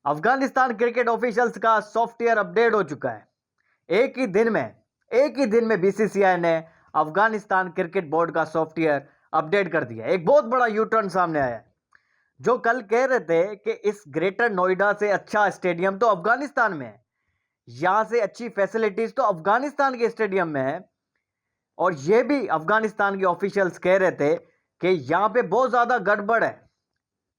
Afghanistan cricket officials का software update हो चुका है। एक ही दिन में बीसीसीआई ने अफगानिस्तान क्रिकेट बोर्ड का सॉफ्टवेयर अपडेट कर दिया। एक बहुत बड़ा यू टर्न सामने आया है। जो कल कह रहे थे कि इस ग्रेटर नोएडा से अच्छा स्टेडियम तो अफगानिस्तान में है, यहां से अच्छी फैसिलिटीज तो अफगानिस्तान के स्टेडियम में है, और यह भी अफगानिस्तान के ऑफिशियल्स कह रहे थे कि यहां पे बहुत ज्यादा गड़बड़ है,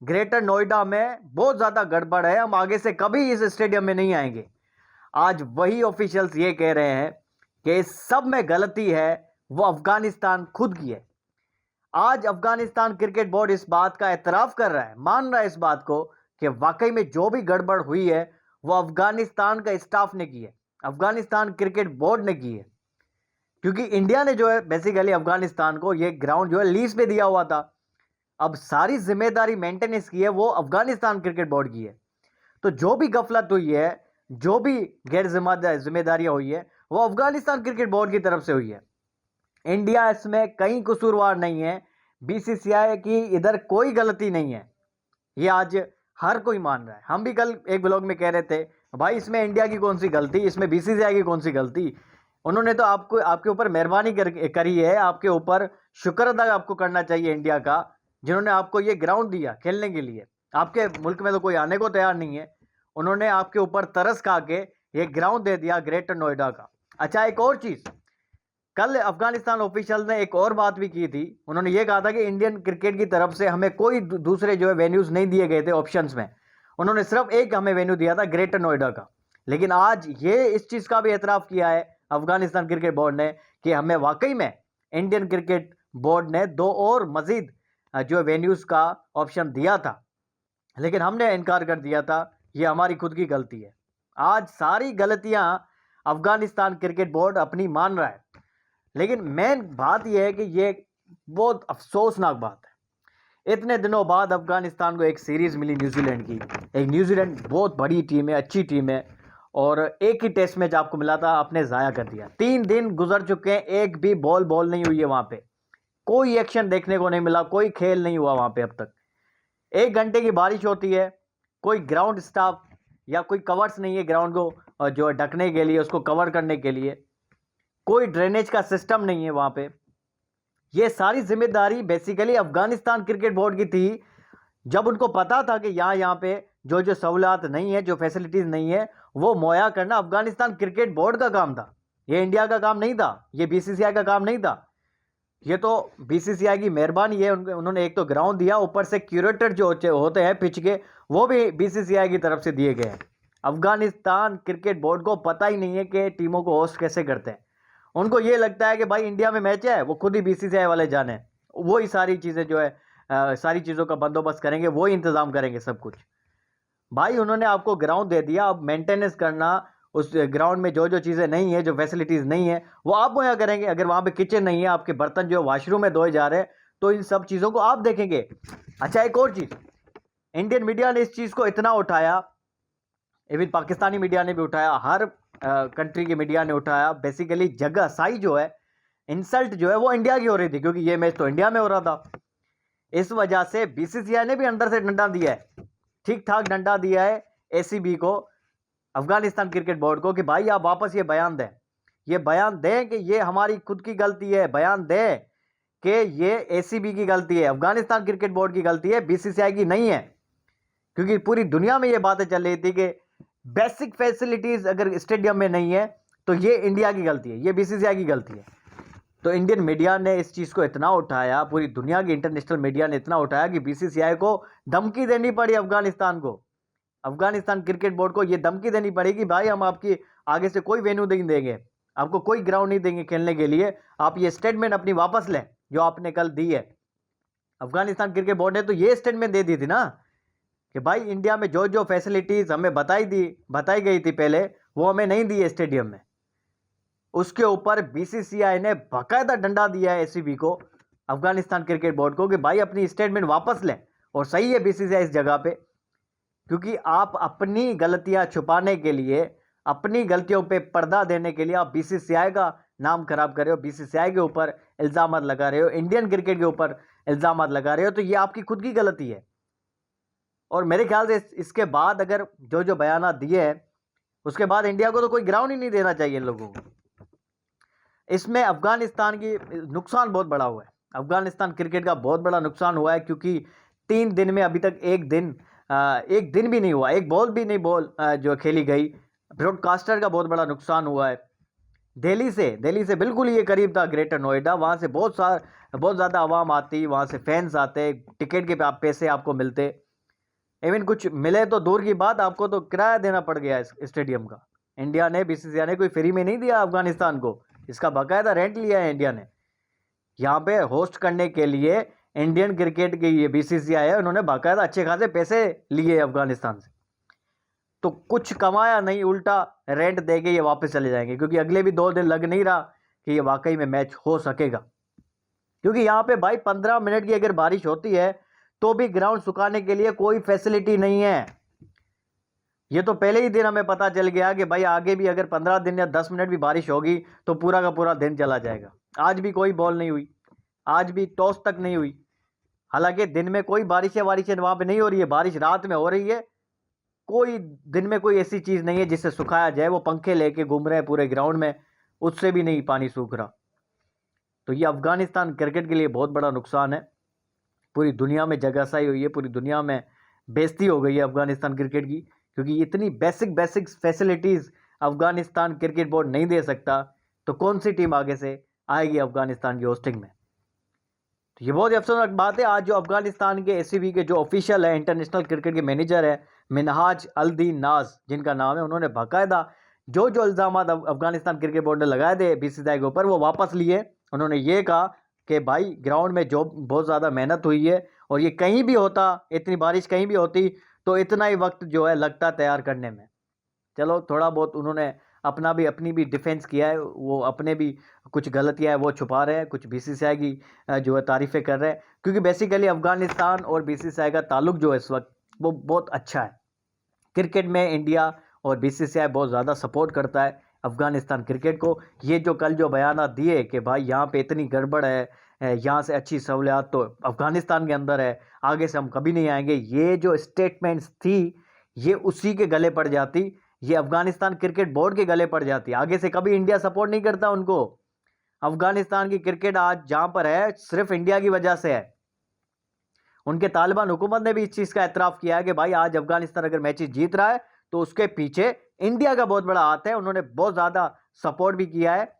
ग्रेटर नोएडा में बहुत ज्यादा गड़बड़ है, हम आगे से कभी इस स्टेडियम में नहीं आएंगे। आज वही ऑफिशियल्स ये कह रहे हैं कि इस सब में गलती है वो अफगानिस्तान खुद की है। आज अफगानिस्तान क्रिकेट बोर्ड इस बात का एतराफ कर रहा है, मान रहा है इस बात को कि वाकई में जो भी गड़बड़ हुई है वो अफगानिस्तान का स्टाफ ने की है, अफगानिस्तान क्रिकेट बोर्ड ने की है। क्योंकि इंडिया ने जो है बेसिकली अफगानिस्तान को ये ग्राउंड जो है लीज पे दिया हुआ था। अब सारी जिम्मेदारी मेंटेनेंस की है वो अफगानिस्तान क्रिकेट बोर्ड की है। तो जो भी गफलत हुई है, जो भी गैर जिम्मेदारियां हुई है, वो अफगानिस्तान क्रिकेट बोर्ड की तरफ से हुई है। इंडिया इसमें कहीं कसूरवार नहीं है, बीसीसीआई की इधर कोई गलती नहीं है, ये आज हर कोई मान रहा है। हम भी कल एक ब्लॉग में कह रहे थे भाई इसमें इंडिया की कौन सी गलती, इसमें बीसीसीआई की कौन सी गलती। उन्होंने तो आपको आपके ऊपर मेहरबानी करी है, आपके ऊपर शुक्र अदा आपको करना चाहिए इंडिया का, जिन्होंने आपको ये ग्राउंड दिया खेलने के लिए। आपके मुल्क में तो कोई आने को तैयार नहीं है, उन्होंने आपके ऊपर तरस खा के ये ग्राउंड दे दिया ग्रेटर नोएडा का। अच्छा, एक और चीज, कल अफगानिस्तान ऑफिशियल ने एक और बात भी की थी। उन्होंने ये कहा था कि इंडियन क्रिकेट की तरफ से हमें कोई दूसरे जो है वेन्यूज नहीं दिए गए थे ऑप्शंस में, उन्होंने सिर्फ एक हमें वेन्यू दिया था ग्रेटर नोएडा का। लेकिन आज ये इस चीज का भी एतराफ किया है अफगानिस्तान क्रिकेट बोर्ड ने कि हमें वाकई में इंडियन क्रिकेट बोर्ड ने दो और मजीद जो वेन्यूज का ऑप्शन दिया था, लेकिन हमने इनकार कर दिया था, ये हमारी खुद की गलती है। आज सारी गलतियां अफगानिस्तान क्रिकेट बोर्ड अपनी मान रहा है। लेकिन मेन बात यह है कि ये बहुत अफसोसनाक बात है, इतने दिनों बाद अफगानिस्तान को एक सीरीज मिली न्यूजीलैंड की। एक न्यूजीलैंड बहुत बड़ी टीम है, अच्छी टीम है, और एक ही टेस्ट मैच आपको मिला था, आपने जाया कर दिया। 3 दिन गुजर चुके हैं, एक भी बॉल नहीं हुई है वहां पे, कोई एक्शन देखने को नहीं मिला, कोई खेल नहीं हुआ वहां पे अब तक। 1 घंटे की बारिश होती है, कोई ग्राउंड स्टाफ या कोई कवर्स नहीं है ग्राउंड को जो ढकने के लिए, उसको कवर करने के लिए, कोई ड्रेनेज का सिस्टम नहीं है वहां पे। ये सारी जिम्मेदारी बेसिकली अफगानिस्तान क्रिकेट बोर्ड की थी। जब उनको पता था कि यहाँ पे जो जो सहूलियात नहीं है, जो फैसिलिटीज नहीं है, वो मुहैया करना अफगानिस्तान क्रिकेट बोर्ड का काम था, ये इंडिया का काम नहीं था, ये बीसीसीआई का काम नहीं था। ये तो बीसीसीआई की मेहरबानी है, उन्होंने एक तो ग्राउंड दिया, ऊपर से क्यूरेटर जो होते हैं पिच के, वो भी बीसीसीआई की तरफ से दिए गए हैं। अफगानिस्तान क्रिकेट बोर्ड को पता ही नहीं है कि टीमों को होस्ट कैसे करते हैं। उनको ये लगता है कि भाई इंडिया में मैच है, वो खुद ही बीसीसीआई वाले जाने, वो ही सारी चीज़ें जो है सारी चीज़ों का बंदोबस्त करेंगे, वो ही इंतज़ाम करेंगे सब कुछ। भाई उन्होंने आपको ग्राउंड दे दिया, अब मेंटेनेंस करना, उस ग्राउंड में जो जो चीज़ें नहीं है, जो फैसिलिटीज़ नहीं है, वो आप मुहैया करेंगे। अगर वहाँ पे किचन नहीं है, आपके बर्तन जो वॉशरूम में धोए जा रहे हैं, तो इन सब चीज़ों को आप देखेंगे। अच्छा, एक और चीज़, इंडियन मीडिया ने इस चीज़ को इतना उठाया, इवन पाकिस्तानी मीडिया ने भी उठाया, हर कंट्री के मीडिया ने उठाया। बेसिकली जगह साई जो है, इंसल्ट जो है वो इंडिया की हो रही थी, क्योंकि ये मैच तो इंडिया में हो रहा था। इस वजह से बीसीसीआई ने भी अंदर से डंडा दिया है, ठीक ठाक डंडा दिया है एसीबी को, अफगानिस्तान क्रिकेट बोर्ड को, कि भाई आप वापस ये बयान दें कि ये हमारी खुद की गलती है, बयान दें कि ये एसीबी की गलती है, अफगानिस्तान क्रिकेट बोर्ड की गलती है, बीसीसीआई की नहीं है। क्योंकि पूरी दुनिया में ये बातें चल रही थी कि बेसिक फैसिलिटीज अगर स्टेडियम में नहीं है तो ये इंडिया की गलती है, ये बीसीसीआई की गलती है। तो इंडियन मीडिया ने इस चीज़ को इतना उठाया, पूरी दुनिया की इंटरनेशनल मीडिया ने इतना उठाया कि बीसीसीआई को धमकी देनी पड़ी, अफगानिस्तान को, अफगानिस्तान क्रिकेट बोर्ड को ये धमकी देनी पड़ी कि भाई हम आपकी आगे से कोई वेन्यू नहीं देंगे, आपको कोई ग्राउंड नहीं देंगे खेलने के लिए, आप ये स्टेटमेंट अपनी वापस लें जो आपने कल दी है। अफगानिस्तान क्रिकेट बोर्ड ने तो ये स्टेटमेंट दे दी थी ना कि भाई इंडिया में जो जो फैसिलिटीज हमें बताई गई थी पहले, वो हमें नहीं दी है स्टेडियम में। उसके ऊपर बीसीसीआई ने बाकायदा डंडा दिया है एसीबी को, अफगानिस्तान क्रिकेट बोर्ड को, कि भाई अपनी स्टेटमेंट वापस लें। और सही है बीसीसीआई इस जगह पे, क्योंकि आप अपनी गलतियां छुपाने के लिए, अपनी गलतियों पे पर्दा देने के लिए आप बीसीसीआई का नाम खराब कर रहे हो, बीसीसीआई के ऊपर इल्जाम लगा रहे हो, इंडियन क्रिकेट के ऊपर इल्जाम लगा रहे हो, तो ये आपकी खुद की गलती है। और मेरे ख्याल से इसके बाद अगर जो जो बयान दिए हैं उसके बाद इंडिया को तो कोई ग्राउंड ही नहीं देना चाहिए इन लोगों को। इसमें अफगानिस्तान की नुकसान बहुत बड़ा हुआ है, अफगानिस्तान क्रिकेट का बहुत बड़ा नुकसान हुआ है, क्योंकि 3 दिन में अभी तक एक दिन भी नहीं हुआ, एक बॉल भी नहीं बॉल जो खेली गई। ब्रॉडकास्टर का बहुत बड़ा नुकसान हुआ है। दिल्ली से बिल्कुल ये करीब था ग्रेटर नोएडा, वहाँ से बहुत ज़्यादा आवाम आती, वहाँ से फैंस आते, टिकट के पैसे आपको मिलते, इवन कुछ मिले तो दूर की बात, आपको तो किराया देना पड़ गया इस स्टेडियम का। इंडिया ने, बीसीसीआई ने कोई फ्री में नहीं दिया अफगानिस्तान को, इसका बाकायदा रेंट लिया है इंडिया ने। यहाँ पे होस्ट करने के लिए इंडियन क्रिकेट की ये बीसीसीआई है, उन्होंने बाकायदा अच्छे खासे पैसे लिए अफगानिस्तान से। तो कुछ कमाया नहीं, उल्टा रेंट दे के ये वापस चले जाएंगे, क्योंकि अगले भी 2 दिन लग नहीं रहा कि ये वाकई में मैच हो सकेगा। क्योंकि यहाँ पे भाई 15 मिनट की अगर बारिश होती है तो भी ग्राउंड सुखाने के लिए कोई फैसिलिटी नहीं है। ये तो पहले ही दिन हमें पता चल गया कि भाई आगे भी अगर 15 दिन या 10 मिनट भी बारिश होगी तो पूरा का पूरा दिन चला जाएगा। आज भी कोई बॉल नहीं हुई, आज भी टॉस तक नहीं हुई। हालांकि दिन में कोई बारिश वहाँ पे नहीं हो रही है, बारिश रात में हो रही है। कोई दिन में कोई ऐसी चीज़ नहीं है जिससे सुखाया जाए, वो पंखे लेके घूम रहे हैं पूरे ग्राउंड में, उससे भी नहीं पानी सूख रहा। तो ये अफगानिस्तान क्रिकेट के लिए बहुत बड़ा नुकसान है। पूरी दुनिया में जगहसाई हुई है, पूरी दुनिया में बेइज्जती हो गई है अफगानिस्तान क्रिकेट की, क्योंकि इतनी basic facilities Afghanistan cricket board नहीं दे सकता, तो कौन सी टीम आगे से आएगी अफगानिस्तान की होस्टिंग में। तो ये बहुत ही अफसोसनाक बात है। आज जो अफगानिस्तान के एसीबी के जो ऑफिशियल है, इंटरनेशनल क्रिकेट के मैनेजर है मिनहाज अल-दीन नाज जिनका नाम है, उन्होंने बाकायदा जो इल्ज़ाम अफगानिस्तान क्रिकेट बोर्ड ने लगाए थे बीसीसीआई के ऊपर वो वापस लिए। उन्होंने ये कहा कि भाई ग्राउंड में जो बहुत ज़्यादा मेहनत हुई है, और ये कहीं भी होता, इतनी बारिश कहीं भी होती तो इतना ही वक्त जो है लगता तैयार करने में। चलो थोड़ा बहुत उन्होंने अपनी भी डिफेंस किया है, वो अपने भी कुछ गलतियां है वो छुपा रहे हैं, कुछ बीसीसीआई की जो है तारीफ़ें कर रहे हैं, क्योंकि बेसिकली अफगानिस्तान और बीसीसीआई का ताल्लुक जो है इस वक्त वो बहुत अच्छा है। क्रिकेट में इंडिया और बीसीसीआई बहुत ज़्यादा सपोर्ट करता है अफगानिस्तान क्रिकेट को। ये जो कल जो बयान दिए कि भाई यहाँ पे इतनी गड़बड़ है, यहाँ से अच्छी सहूलियात तो अफगानिस्तान के अंदर है, आगे से हम कभी नहीं आएंगे, ये जो स्टेटमेंट्स थी ये उसी के गले पड़ जाती, ये अफगानिस्तान क्रिकेट बोर्ड के गले पड़ जाती। आगे से कभी इंडिया सपोर्ट नहीं करता उनको। अफगानिस्तान की क्रिकेट आज जहाँ पर है सिर्फ इंडिया की वजह से है। उनके तालिबान हुकूमत ने भी इस चीज़ का एतराफ़ किया है कि भाई आज अफगानिस्तान अगर मैचेस जीत रहा है तो उसके पीछे इंडिया का बहुत बड़ा हाथ है। उन्होंने बहुत ज़्यादा सपोर्ट भी किया है,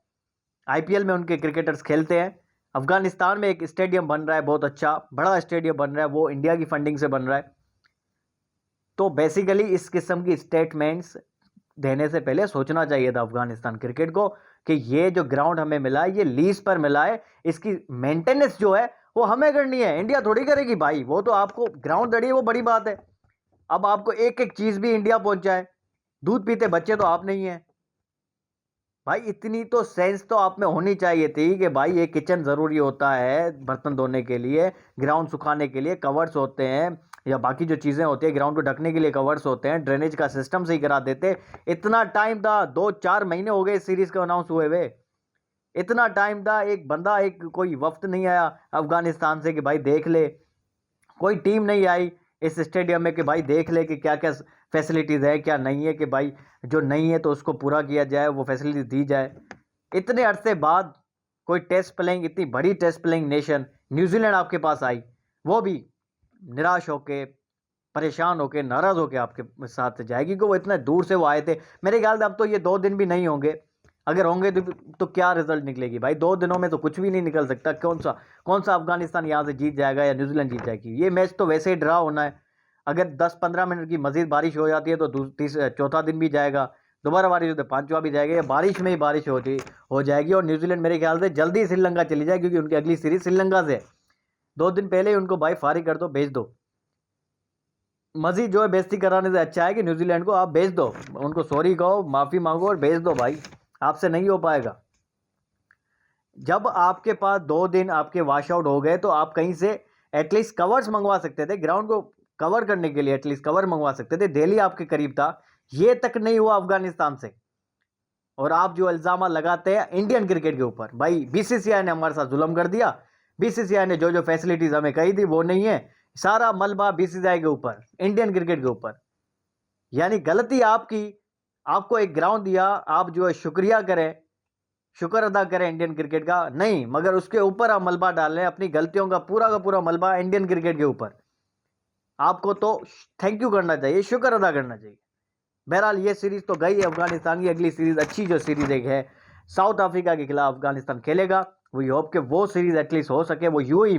आईपीएल में उनके क्रिकेटर्स खेलते हैं। अफगानिस्तान में एक स्टेडियम बन रहा है, बहुत अच्छा बड़ा स्टेडियम बन रहा है, वो इंडिया की फंडिंग से बन रहा है। तो बेसिकली इस किस्म की स्टेटमेंट्स देने से पहले सोचना चाहिए था अफगानिस्तान क्रिकेट को कि ये जो ग्राउंड हमें मिला है ये लीज पर मिला है, इसकी मेंटेनेंस जो है वो हमें करनी है, इंडिया थोड़ी करेगी भाई। वो तो आपको ग्राउंड दड़ी है वो बड़ी बात है, अब आपको एक एक चीज़ भी इंडिया पहुंचाए। दूध पीते बच्चे तो आप नहीं हैं भाई, इतनी तो सेंस तो आप में होनी चाहिए थी कि भाई ये किचन ज़रूरी होता है बर्तन धोने के लिए, ग्राउंड सुखाने के लिए कवर्स होते हैं, या बाकी जो चीज़ें होती है ग्राउंड को ढकने के लिए कवर्स होते हैं, ड्रेनेज का सिस्टम सही करा देते। इतना टाइम था, 2-4 महीने हो गए इस सीरीज़ को अनाउंस हुए हुए, इतना टाइम था, एक बंदा एक कोई वफ्त नहीं आया अफगानिस्तान से कि भाई देख ले, कोई टीम नहीं आई इस स्टेडियम में कि भाई देख ले कि क्या क्या फैसिलिटीज़ है क्या नहीं है, कि भाई जो नहीं है तो उसको पूरा किया जाए, वो फैसिलिटी दी जाए। इतने अरसे बाद कोई टेस्ट प्लेइंग, इतनी बड़ी टेस्ट प्लेइंग नेशन न्यूजीलैंड आपके पास आई, वो भी निराश होके, परेशान होके, नाराज़ होके आपके साथ जाएगी, कि वो इतने दूर से वो आए थे। मेरे ख्याल से अब तो ये 2 दिन भी नहीं होंगे, अगर होंगे तो क्या रिजल्ट निकलेगी भाई, 2 दिनों में तो कुछ भी नहीं निकल सकता। कौन सा अफगानिस्तान यहाँ से जीत जाएगा या न्यूजीलैंड जीत जाएगी, ये मैच तो वैसे ही ड्रा होना है। अगर 10-15 मिनट की मजीद बारिश हो जाती है तो चौथा दिन भी जाएगा, दोबारा बारिश होती है पांचवा भी जाएगा, या बारिश में ही बारिश हो जाएगी, और न्यूजीलैंड मेरे ख्याल से जल्दी श्रीलंका चली जाए, क्योंकि उनकी अगली सीरीज श्रीलंका से 2 दिन पहले ही उनको भाई फारिग कर दो, भेज दो। मजीद जो है बेइज्जती कराने से अच्छा है कि न्यूजीलैंड को आप भेज दो, उनको सॉरी कहो, माफ़ी मांगो और भेज दो भाई, आपसे नहीं हो पाएगा। जब आपके पास 2 दिन आपके वॉश आउट हो गए तो आप कहीं से एटलीस्ट कवर्स मंगवा सकते थे, ग्राउंड को कवर करने के लिए एटलीस्ट कवर मंगवा सकते थे। दिल्ली आपके करीब था, ये तक नहीं हुआ अफगानिस्तान से। और आप जो इल्ज़ाम लगाते हैं इंडियन क्रिकेट के ऊपर, भाई बीसीसीआई ने हमारे साथ जुल्म कर दिया, बीसीसीआई ने जो फैसिलिटीज़ हमें कही थी वो नहीं है, सारा मलबा बीसीसीआई के ऊपर, इंडियन क्रिकेट के ऊपर। यानी गलती आपकी, आपको एक ग्राउंड दिया, आप जो है शुक्रिया करें, शुक्र अदा करें इंडियन क्रिकेट का, नहीं, मगर उसके ऊपर आप मलबा डाल रहे हैं, अपनी गलतियों का पूरा मलबा इंडियन क्रिकेट के ऊपर। आपको तो थैंक यू करना चाहिए, शुक्र अदा करना चाहिए। बहरहाल ये सीरीज तो गई है अफगानिस्तान की। अगली सीरीज अच्छी जो सीरीज एक है साउथ अफ्रीका के खिलाफ अफगानिस्तान खेलेगा। वी होप कि वो सीरीज एटलीस्ट हो सके, वो यूएई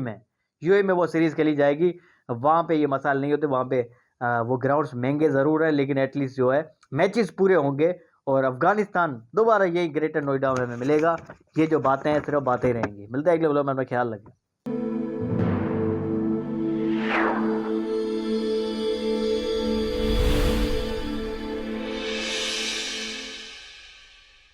में वो सीरीज खेली जाएगी। वहाँ पे ये मसाल नहीं होते, वहाँ पे वो ग्राउंड्स महंगे ज़रूर है, लेकिन एटलीस्ट जो है मैचेस पूरे होंगे और अफगानिस्तान दोबारा यही ग्रेटर नोएडा में मिलेगा। ये जो बातें हैं सिर्फ बातें रहेंगी। मिलते हैं अगले व्लॉग में, अपना ख्याल रखें।